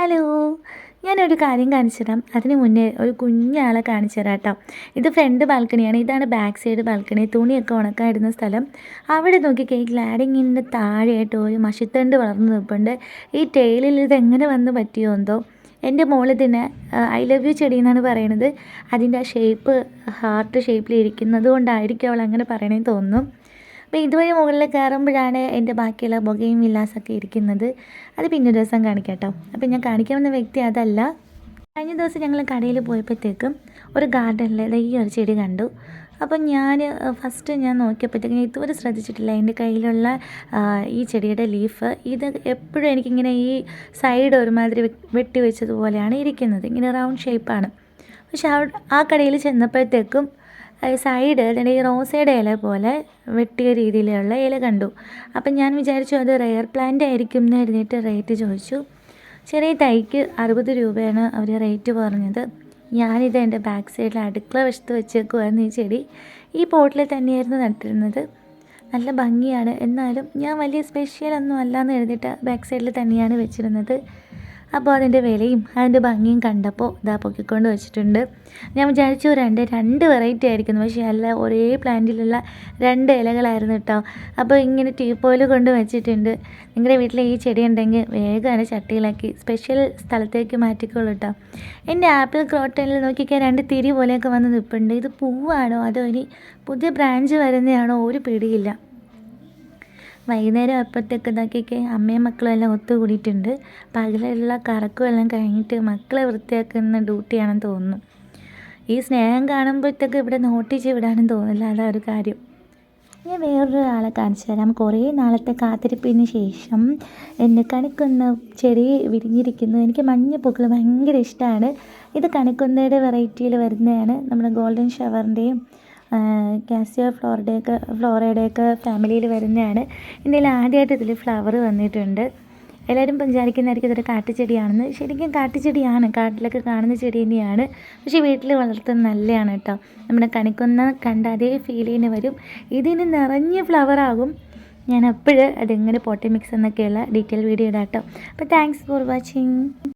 Hello, ഞാനൊരു കാര്യം കാണിച്ചു തരാം. അതിന് മുന്നേ ഒരു കുഞ്ഞാളെ കാണിച്ചു തരാം കേട്ടോ. ഇത് ഫ്രണ്ട് ബാൽക്കണിയാണ്, ഇതാണ് ബാക്ക് സൈഡ് ബാൽക്കണി. തുണിയൊക്കെ ഉണക്കാനിടുന്ന സ്ഥലം. അവിടെ നോക്കിക്കേ, ഈ ഗ്ലാഡിങ്ങിൻ്റെ താഴെയായിട്ട് ഒരു മഷിത്തണ്ട് വളർന്നു നിൽപ്പുണ്ട്. ഈ ടേലിൽ ഇതെങ്ങനെ വന്ന് പറ്റിയോ എന്തോ. എൻ്റെ മോളിതിനെ ഐ ലവ് യു ചെടി എന്നാണ് പറയണത്. അതിൻ്റെ ആ ഷേപ്പ് ഹാർട്ട് ഷേപ്പിലിരിക്കുന്നത് കൊണ്ടായിരിക്കും അവൾ അങ്ങനെ പറയണേന്ന് തോന്നുന്നു. അപ്പോൾ ഇതുവഴി മുകളിൽ കയറുമ്പോഴാണ് എൻ്റെ ബാക്കിയുള്ള ബൊഗയും വില്ലാസൊക്കെ ഇരിക്കുന്നത്. അത് പിന്നെ ഒരു ദിവസം കാണിക്കാം കേട്ടോ. അപ്പോൾ ഞാൻ കാണിക്കാവുന്ന വ്യക്തി അതല്ല. കഴിഞ്ഞ ദിവസം ഞങ്ങൾ കടയിൽ പോയപ്പോഴത്തേക്കും ഒരു ഗാർഡനിൽ ഈ ഒരു ചെടി കണ്ടു. അപ്പം ഫസ്റ്റ് ഞാൻ നോക്കിയപ്പോഴത്തേക്കും ഇതുവരെ ശ്രദ്ധിച്ചിട്ടില്ല എൻ്റെ കയ്യിലുള്ള ഈ ചെടിയുടെ ലീഫ്. ഇത് എപ്പോഴും എനിക്കിങ്ങനെ ഈ സൈഡ് ഒരുമാതിരി വെട്ടി വെച്ചതുപോലെയാണ് ഇരിക്കുന്നത്, ഇങ്ങനെ റൗണ്ട് ഷേപ്പാണ്. പക്ഷെ ആ കടയിൽ ചെന്നപ്പോഴത്തേക്കും സൈഡ് അതിൻ്റെ ഈ റോസയുടെ ഇല പോലെ വെട്ടിയ രീതിയിലുള്ള ഇല കണ്ടു. അപ്പം ഞാൻ വിചാരിച്ചു അത് റെയർ പ്ലാന്റ് ആയിരിക്കും എന്ന് കരുതിയിട്ട് റേറ്റ് ചോദിച്ചു. ചെറിയ തൈക്ക് 60 രൂപയാണ് അവർ റേറ്റ് പറഞ്ഞത്. ഞാനിത് എൻ്റെ ബാക്ക് സൈഡിൽ അടുക്കള വശത്ത് വെച്ചേക്കുമായിരുന്നു. ഈ ചെടി ഈ പോട്ടിൽ തന്നെയായിരുന്നു നട്ടിരുന്നത്. നല്ല ഭംഗിയാണ്. എന്നാലും ഞാൻ വലിയ സ്പെഷ്യലൊന്നും അല്ലയെന്ന് എഴുതിയിട്ട് ബാക്ക് സൈഡിൽ തന്നെയാണ് വെച്ചിരുന്നത്. അപ്പോൾ അതിൻ്റെ വിലയും അതിൻ്റെ ഭംഗിയും കണ്ടപ്പോൾ ഇതാ പൊക്കിക്കൊണ്ട് വെച്ചിട്ടുണ്ട്. ഞാൻ വിചാരിച്ചു രണ്ട് വെറൈറ്റി ആയിരിക്കുന്നു, പക്ഷേ അല്ല, ഒരേ പ്ലാന്റിലുള്ള 2 ഇലകളായിരുന്നു കേട്ടോ. അപ്പോൾ ഇങ്ങനെ ടീപ്പോയിൽ കൊണ്ട് വെച്ചിട്ടുണ്ട്. നിങ്ങളുടെ വീട്ടിൽ ഈ ചെടി ഉണ്ടെങ്കിൽ വേഗം ചട്ടിയിലാക്കി സ്പെഷ്യൽ സ്ഥലത്തേക്ക് മാറ്റിക്കോളൂ കേട്ടോ. എൻ്റെ ആപ്പിൾ ക്രോട്ടനിൽ നോക്കിക്കാൻ 2 തിരി പോലെയൊക്കെ വന്ന് നിൽപ്പുണ്ട്. ഇത് പൂവാണോ അതോ ഇനി പുതിയ ബ്രാഞ്ച് വരുന്നതാണോ ഒരു പിടിയില്ല. വൈകുന്നേരം അപ്പോഴത്തേക്ക് ഇതാക്കിയൊക്കെ അമ്മയും മക്കളും എല്ലാം ഒത്തുകൂടിയിട്ടുണ്ട്. പകലുള്ള കറക്കും എല്ലാം കഴിഞ്ഞിട്ട് മക്കളെ വൃത്തിയാക്കുന്ന ഡ്യൂട്ടിയാണെന്ന് തോന്നുന്നു. ഈ സ്നേഹം കാണുമ്പോഴത്തേക്ക് ഇവിടെ നോട്ടിച്ച് വിടാനും തോന്നില്ല, അതാ ഒരു കാര്യം. ഞാൻ വേറൊരാളെ കാണിച്ചു തരാം. കുറേ നാളത്തെ കാത്തിരിപ്പിന് ശേഷം എന്നെ കണിക്കൊന്ന ചെടി വിരിഞ്ഞിരിക്കുന്നു. എനിക്ക് മഞ്ഞ പൂക്കൾ ഭയങ്കര ഇഷ്ടമാണ്. ഇത് കണിക്കൊന്നയുടെ വെറൈറ്റിയിൽ വരുന്നതാണ്. നമ്മുടെ ഗോൾഡൻ ഷവറിൻ്റെയും കാസിയോ ഫ്ലോറയുടെയൊക്കെ ഫാമിലിയിൽ വരുന്നതാണ്. ഇന്ത്യയിൽ ആദ്യമായിട്ട് ഇതിൽ ഫ്ലവർ വന്നിട്ടുണ്ട്. എല്ലാവരും വിചാരിക്കുന്നതായിരിക്കും ഇതൊരു കാട്ടുചെടിയാണെന്ന്. ശരിക്കും കാട്ടുചെടിയാണ്, കാട്ടിലൊക്കെ കാണുന്ന ചെടി തന്നെയാണ്. പക്ഷേ വീട്ടിൽ വളർത്തുന്നത് നല്ലതാണ് കേട്ടോ. നമ്മുടെ കണിക്കൊന്ന കണ്ട അതേ ഫീലിന് വരും. ഇതിന് നിറഞ്ഞ് ഫ്ലവറാകും. ഞാൻ അതെങ്ങനെ പോട്ടി മിക്സ് എന്നൊക്കെയുള്ള ഡീറ്റെയിൽ വീഡിയോ ഇടാം കേട്ടോ. അപ്പോൾ താങ്ക്സ് ഫോർ വാച്ചിങ്.